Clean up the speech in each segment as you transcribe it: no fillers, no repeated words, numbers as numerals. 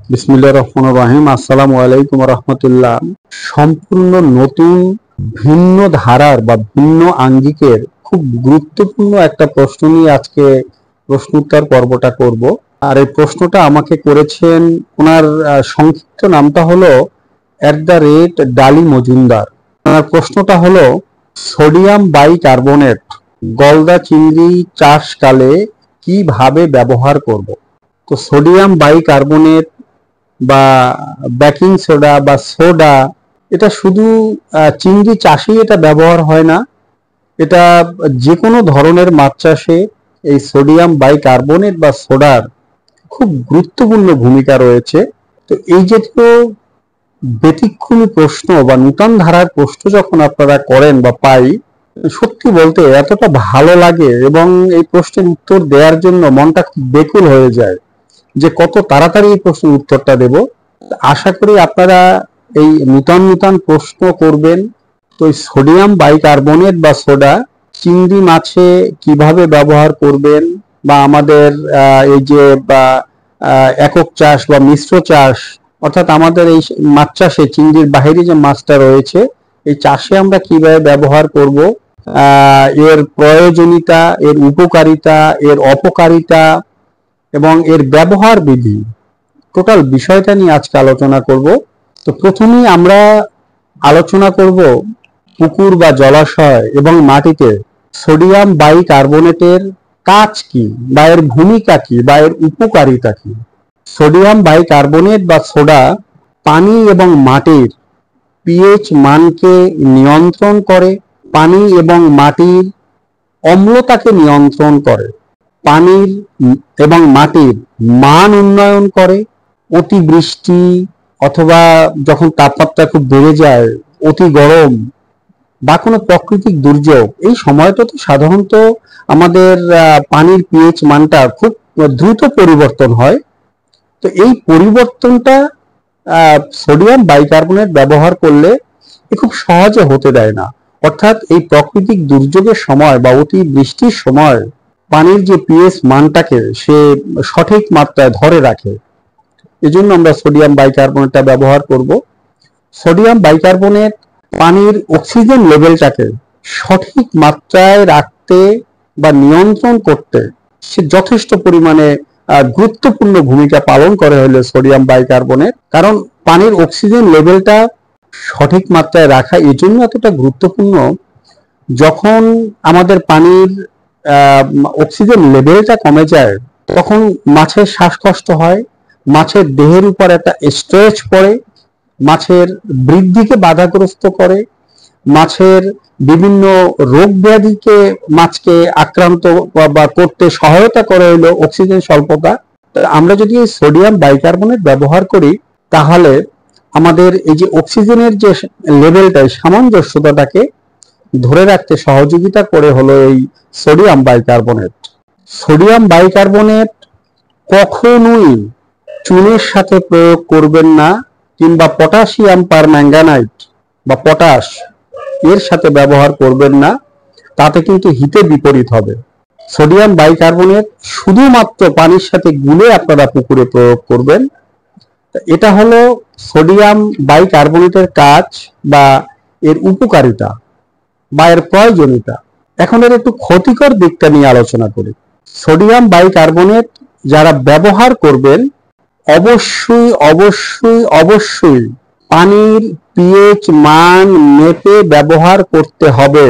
বিসমিল্লাহির রহমানির রহিম। আসসালামু আলাইকুম রহমতুল্লাহ। সম্পূর্ণ নতুন ভিন্ন ধারার বা ভিন্ন আঙ্গিকের খুব গুরুত্বপূর্ণ একটা প্রশ্ন নিয়ে আজকে প্রশ্ন উত্তর পর্বটা করব। আর এই প্রশ্নটা আমাকে করেছেন, ওনার সংক্ষিপ্ত নামটা হলো ডালি মজুমদার। ওনার প্রশ্নটা হলো, সোডিয়াম বাইকার্বনেট গলদা চিংড়ি চাষকালে কিভাবে ব্যবহার করব। তো সোডিয়াম বাইকার্বনেট বা বেকিং সোডা বা সোডা, এটা শুধু চিংড়ি চাষেই এটা ব্যবহার হয় না, এটা যে কোনো ধরনের মাছ চাষে এই সোডিয়াম বাইকার্বনেট বা সোডার খুব গুরুত্বপূর্ণ ভূমিকা রয়েছে। তো এই জাতীয় ব্যতিক্রমী প্রশ্ন বা নূতন ধারার প্রশ্ন যখন আপনারা করেন বা পাই, সত্যি বলতে এতটা ভালো লাগে এবং এই প্রশ্নের উত্তর দেওয়ার জন্য মনটা খুব বেকুল হয়ে যায় যে কত তাড়াতাড়ি এই প্রশ্নের উত্তরটা দেব। আশা করি আপনারা এই নূতন প্রশ্ন করবেন। তো এই সোডিয়াম বাইকার্বনেট বা সোডা চিংড়ি মাছে কিভাবে ব্যবহার করবেন, বা আমাদের এই যে একক চাষ বা মিশ্র চাষ, অর্থাৎ আমাদের এই মাছ চাষে চিংড়ির বাইরে যে মাছটা রয়েছে এই চাষে আমরা কিভাবে ব্যবহার করব, এর প্রয়োজনীয়তা, এর উপকারিতা, এর অপকারিতা এবং এর ব্যবহার বিধি, টোটাল বিষয়টা নিয়ে আজকে আলোচনা করব। তো প্রথমেই আমরা আলোচনা করব পুকুর বা জলাশয় এবং মাটিতে সোডিয়াম বাইকার্বনেটের কাজ কি, বা এর ভূমিকা কি, বা এর উপকারিতা কি। সোডিয়াম বাইকার্বনেট বা সোডা পানি এবং মাটির পিএইচ মানকে নিয়ন্ত্রণ করে, পানি এবং মাটির অম্লতাকে নিয়ন্ত্রণ করে, পানির এবং মাটির মান উন্নয়ন করে, অতিবৃষ্টি অথবা যখন তাপমাত্রা খুব বেড়ে যায়, অতি গরম বা কোনো প্রাকৃতিক দুর্যোগ, এই সময়টা তো সাধারণত আমাদের পানির পিএইচ মানটা খুব দ্রুত পরিবর্তন হয়। তো এই পরিবর্তনটা সোডিয়াম বাইকার্বনেট ব্যবহার করলে খুব সহজে হতে দেয় না। অর্থাৎ এই প্রাকৃতিক দুর্যোগের সময় বা অতি বৃষ্টির সময় পানির যে পিএইচ মানটাকে সে সঠিক মাত্রায় ধরে রাখে, এজন্য আমরা সোডিয়াম বাইকার্বনেটটা ব্যবহার করব। সোডিয়াম বাইকার্বনেট পানির অক্সিজেন লেভেলটাকে সঠিক মাত্রায় রাখতে বা নিয়ন্ত্রণ করতে সে যথেষ্ট পরিমাণে গুরুত্বপূর্ণ ভূমিকা পালন করে হলো সোডিয়াম বাইকার্বনেট। কারণ পানির অক্সিজেন লেভেলটা সঠিক মাত্রায় রাখা এই জন্য এতটা গুরুত্বপূর্ণ, যখন আমাদের পানির অক্সিজেন লেভেলটা কমে যায় তখন মাছের শ্বাসকষ্ট হয়, মাছের দেহের উপর একটা স্ট্রেস পড়ে, মাছের বৃদ্ধিকে বাধাগ্রস্ত করে, মাছের বিভিন্ন রোগ ব্যাধিকে মাছকে আক্রান্ত বা করতে সহায়তা করে হলো অক্সিজেন স্বল্পতা। আমরা যদি এই সোডিয়াম বাইকার্বনেট ব্যবহার করি তাহলে আমাদের এই যে অক্সিজেনের যে লেভেলটা, সামঞ্জস্যতাটাকে ধরে রাখতে সহযোগিতা করে হলো এই সোডিয়াম বাইকার্বনেট। সোডিয়াম বাইকার্বনেট কখনোই চুনের সাথে প্রয়োগ করবেন না, কিংবা পটাশিয়াম পারম্যাঙ্গানেট বা পটাশ এর সাথে ব্যবহার করবেন না, তাতে কিন্তু হিতে বিপরীত হবে। সোডিয়াম বাইকার্বনেট শুধুমাত্র পানির সাথে গুলে আপনারা পুকুরে প্রয়োগ করবেন। এটা হলো সোডিয়াম বাইকার্বনেটের কাজ বা এর উপকারিতা বা এর প্রয়োজনীয়তা। এখন এর একটু ক্ষতিকর দিকটা নিয়ে আলোচনা করি। সোডিয়াম বাইকার্বনেট যারা ব্যবহার করবেন অবশ্যই অবশ্যই অবশ্যই পানির পিএইচ মান মেপে ব্যবহার করতে হবে।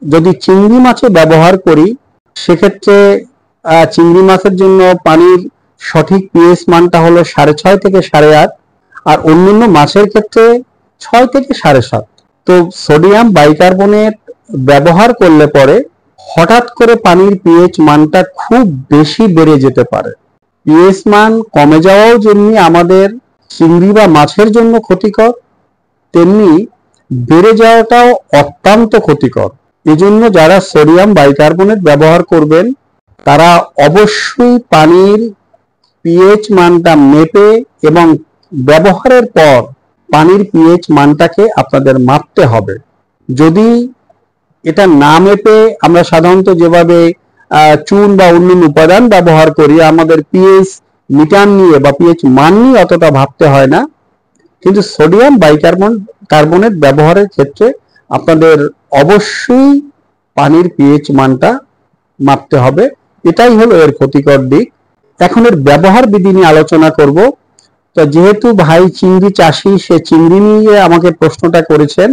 যদি চিংড়ি মাছে ব্যবহার করি সেক্ষেত্রে চিংড়ি মাছের জন্য পানির সঠিক পিএইচ মানটা হলো 6.5 থেকে 8.5, আর অন্যান্য মাছের ক্ষেত্রে 6 থেকে 7.5। তো সোডিয়াম বাইকার্বনেট ব্যবহার করলে পরে হঠাৎ করে পানির পিএইচ মানটা খুব বেশি বেড়ে যেতে পারে। পিএইচ মান কমে যাওয়াও যেমনি আমাদের চিংড়ি বা মাছের জন্য ক্ষতিকর, তেমনি বেড়ে যাওয়াটাও অত্যন্ত ক্ষতিকর। এজন্য যারা সোডিয়াম বাইকার্বনেট ব্যবহার করবেন তারা অবশ্যই পানির পিএইচ মানটা মেপে এবং ব্যবহারের পর পানির পিএইচ মানটাকে আপনাদের মাপতে হবে। যদি এটা না মেপে আমরা সাধারণত যেভাবে চুন বা অন্যান্য উপাদান ব্যবহার করি, আমাদের পিএইচ মিটার নিয়ে বা পিএইচ মান নিয়ে অতটা ভাবতে হয় না, কিন্তু সোডিয়াম কার্বনেট ব্যবহারের ক্ষেত্রে আপনাদের অবশ্যই পানির পিএইচ মানটা মাপতে হবে। এটাই হলো এর ক্ষতিকর দিক। এখন এর ব্যবহার বিধি নিয়ে আলোচনা করব। তো যেহেতু ভাই চিংড়ি চাষি, সে চিংড়ি নিয়ে আমাকে প্রশ্নটা করেছেন,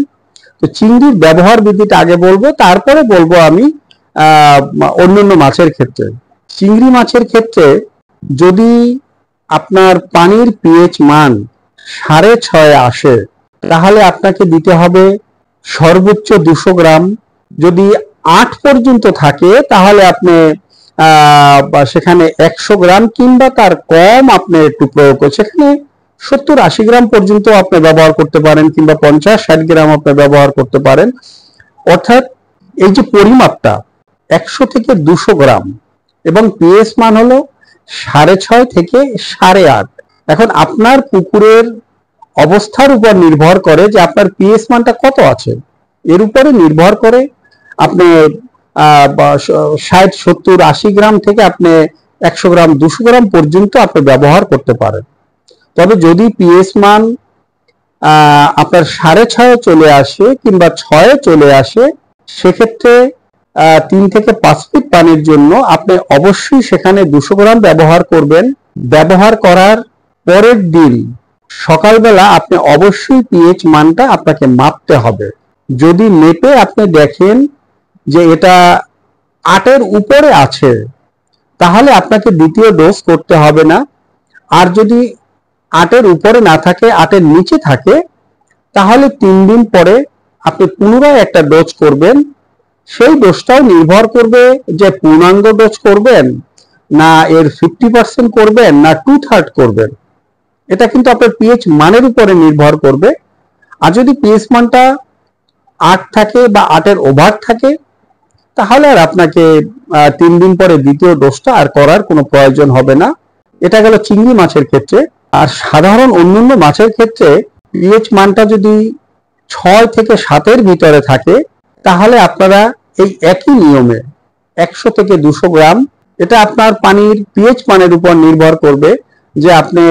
তো চিংড়ির ব্যবহার বিধিটা আগে বলবো, তারপরে বলবো আমি অন্যান্য মাছের ক্ষেত্রে। চিংড়ি মাছের ক্ষেত্রে যদি আপনার পানির পিএইচ মান 6.5 আসে, তাহলে আপনাকে দিতে হবে সর্বোচ্চ 200 গ্রাম। যদি 8 পর্যন্ত থাকে তাহলে আপনি সেখানে 100 গ্রাম কিংবা তার কম আপনি একটু প্রয়োগ করছেন, সেখানে 70-80 গ্রাম পর্যন্ত আপনি ব্যবহার করতে পারেন, কিংবা 50-60 গ্রাম আপনি ব্যবহার করতে পারেন। অর্থাৎ এই যে পরিমাপটা 100 থেকে 200 গ্রাম এবং পিএইচ মান হলো 6.5 থেকে 8.5। এখন আপনার পুকুরের অবস্থার উপর নির্ভর করে যে আপনার পিএইচ মানটা কত আছে, এর উপরে নির্ভর করে আপনি 60, 70, 80 গ্রাম থেকে আপনি 100 গ্রাম, 200 গ্রাম পর্যন্ত আপনি ব্যবহার করতে পারেন। তবে যদি পিএইচ মান আপনার 6.5 চলে আসে কিংবা 6 চলে আসে, সেক্ষেত্রে 3 থেকে 5 ফিট পানির জন্য আপনি অবশ্যই সেখানে 200 গ্রাম ব্যবহার করবেন। ব্যবহার করার পরের দিন সকালবেলা আপনি অবশ্যই পিএইচ মানটা আপনাকে মাপতে হবে। যদি মেপে আপনি দেখেন যে এটা 8-এর উপরে আছে, তাহলে আপনাকে দ্বিতীয় ডোজ করতে হবে না। আর যদি 8-এর উপরে না থাকে, 8-এর নিচে থাকে, তাহলে 3 দিন পরে আপনি পুনরায় একটা ডোজ করবেন। সেই ডোজটাও নির্ভর করবে যে পূর্ণাঙ্গ ডোজ করবেন না এর 50% করবেন না 2/3 করবেন। এটা কিন্তু আপনার পিএইচ মানের উপরে নির্ভর করবে। আর যদি পিএইচ মানটা 8 থাকে বা 8-এর ওভার থাকে, তাহলে আর আপনাকে 3 দিন পরে দ্বিতীয় ডোজটা আর করার কোনো প্রয়োজন হবে না। এটা গেল চিংড়ি মাছের ক্ষেত্রে। আর সাধারণ অন্যান্য মাছের ক্ষেত্রে পিএইচ মানটা যদি 6 থেকে 7-এর ভিতরে থাকে, তাহলে আপনারা এই একই নিয়মে 100 থেকে 200 গ্রাম, এটা আপনার পানির পিএইচ মানের উপর নির্ভর করবে যে আপনি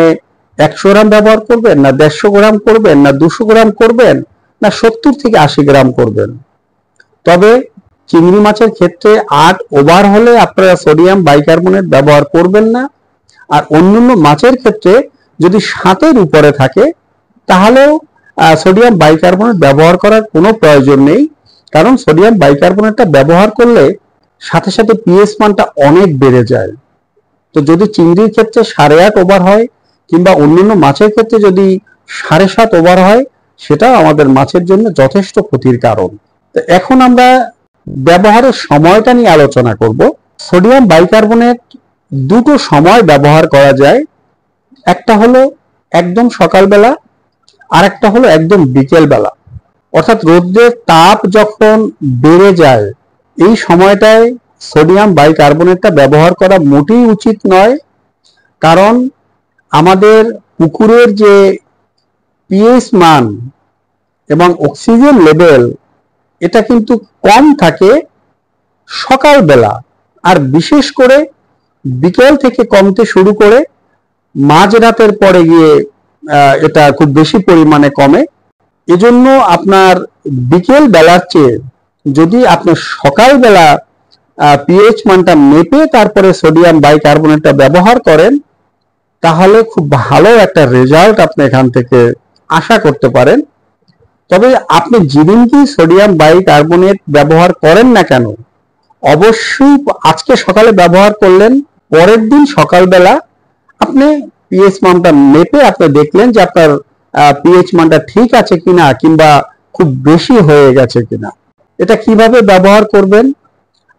100 গ্রাম ব্যবহার করবেন না 150 গ্রাম করবেন না 200 গ্রাম করবেন না 70 থেকে 80 গ্রাম করবেন। তবে চিংড়ি মাছের ক্ষেত্রে 8 ওভার হলে আপনারা সোডিয়াম বাইকার্বনেট ব্যবহার করবেন না। আর অন্যান্য মাছের ক্ষেত্রে যদি 7-এর উপরে থাকে, তাহলেও সোডিয়াম বাইকার্বনেট ব্যবহার করার কোনো প্রয়োজন নেই, কারণ সোডিয়াম বাইকার্বনেটটা ব্যবহার করলে সাথে সাথে পিএইচ মানটা অনেক বেড়ে যায়। তো যদি চিংড়ির ক্ষেত্রে 8.5 ওভার হয় কিংবা অন্যান্য মাছের ক্ষেত্রে যদি 7.5 ওভার হয়, সেটাও আমাদের মাছের জন্য যথেষ্ট ক্ষতির কারণ। তো এখন আমরা ব্যবহারের সময়টা নিয়ে আলোচনা করব। সোডিয়াম বাইকার্বনেট দুটো সময় ব্যবহার করা যায়। একটা হলো একদম সকালবেলা, আর একটা হলো একদম বিকেল বেলা। অর্থাৎ রোদের তাপ যখন বেড়ে যায়, এই সময়টায় সোডিয়াম বাইকার্বনেটটা ব্যবহার করা মোটেই উচিত নয়। কারণ আমাদের পুকুরের যে পিএইচ মান এবং অক্সিজেন লেভেল, এটা কিন্তু কম থাকে সকালবেলা, আর বিশেষ করে বিকেল থেকে কমতে শুরু করে মাঝরাতের পরে গিয়ে এটা খুব বেশি পরিমাণে কমে। এজন্য আপনার বিকেল বেলার চেয়ে যদি আপনি সকালবেলা পিএইচ মানটা মেপে তারপরে সোডিয়াম বাইকার্বনেটটা ব্যবহার করেন, তাহলে খুব ভালো একটা রেজাল্ট আপনি এখান থেকে আশা করতে পারেন। তবে আপনি যেদিনকে সোডিয়াম বাইকার্বনেট ব্যবহার করেন না কেন, অবশ্যই আজকে সকালে ব্যবহার করলেন, পরের দিন সকালবেলা আপনি পিএইচ মানটা মেপে আপনি দেখলেন যে আপনার পিএইচ মানটা ঠিক আছে কিনা কিংবা খুব বেশি হয়ে গেছে কিনা। এটা কিভাবে ব্যবহার করবেন?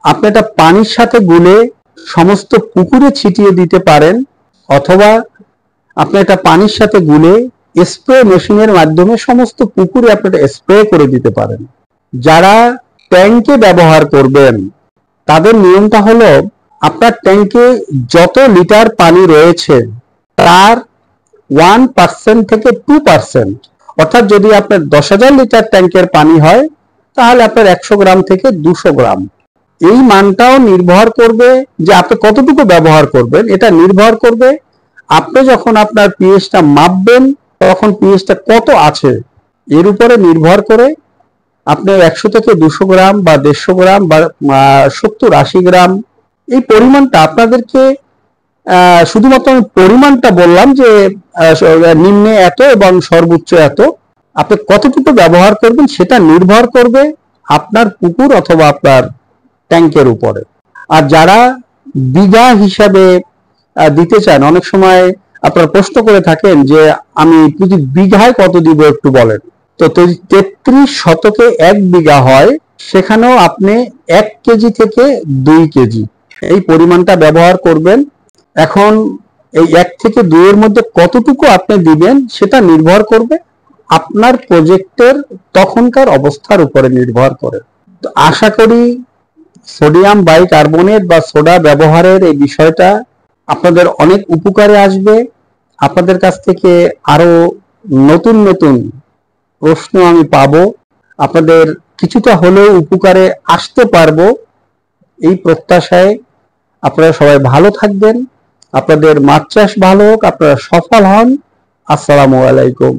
আপনি এটা পানির সাথে গুলে সমস্ত পুকুরে ছিটিয়ে দিতে পারেন, অথবা আপনি এটা পানির সাথে গুলে স্প্রে মেশিনের মাধ্যমে সমস্ত পুকুরে আপনি এটা স্প্রে করে দিতে পারেন। যারা ট্যাঙ্কে ব্যবহার করবেন, তাদের নিয়মটা হলো আপনার ট্যাঙ্কে যত লিটার পানি রয়েছে তার 1% থেকে 2%, অর্থাৎ যদি আপনার 10,000 লিটার ট্যাঙ্কের পানি হয়, তাহলে আপনার 100 গ্রাম থেকে 200 গ্রাম। এই মানটাও নির্ভর করবে যে আপনি কতটুকু ব্যবহার করবেন। এটা নির্ভর করবে আপনি যখন আপনার পিএইচটা মাপবেন তখন পিএইচটা কত আছে এর উপরে নির্ভর করে আপনি 100 থেকে 200 গ্রাম বা 150 গ্রাম বা 70-80 গ্রাম এই পরিমাণটা আপনাদেরকে শুধুমাত্র আমি পরিমাণটা বললাম যে নিম্নে এত এবং সর্বোচ্চ এত, আপনি কতটুকু ব্যবহার করবেন সেটা নির্ভর করবে আপনার পুকুর অথবা আপনার ট্যাঙ্কের উপরে। আর যারা বিঘা হিসাবে দিতে চান, অনেক সময় আপনারা প্রশ্ন করে থাকেন যে আমি প্রতি বিঘায় কত দিব একটু বলেন। তো 33 শতকে 1 বিঘা হয়, সেখানেও আপনি 1 কেজি থেকে 2 কেজি এই পরিমাণটা ব্যবহার করবেন। এখন এই 1 থেকে 2 এর মধ্যে কতটুকু আপনি দিবেন সেটা নির্ভর করবে আপনার প্রজেক্টের তখনকার অবস্থার উপরে নির্ভর করে। তো আশা করি সোডিয়াম বাইকার্বনেট বা সোডা ব্যবহারের এই বিষয়টা আপনাদের অনেক উপকারে আসবে। আপনাদের কাছ থেকে আরো নতুন নতুন প্রশ্ন আমি পাবো, আপনাদের কিছুটা হলেও উপকারে আসতে পারবো এই প্রত্যাশায়। আপনারা সবাই ভালো থাকবেন, আপনাদের মাছ চাষ ভালো হোক, আপনারা সফল হন। আসসালামু আলাইকুম।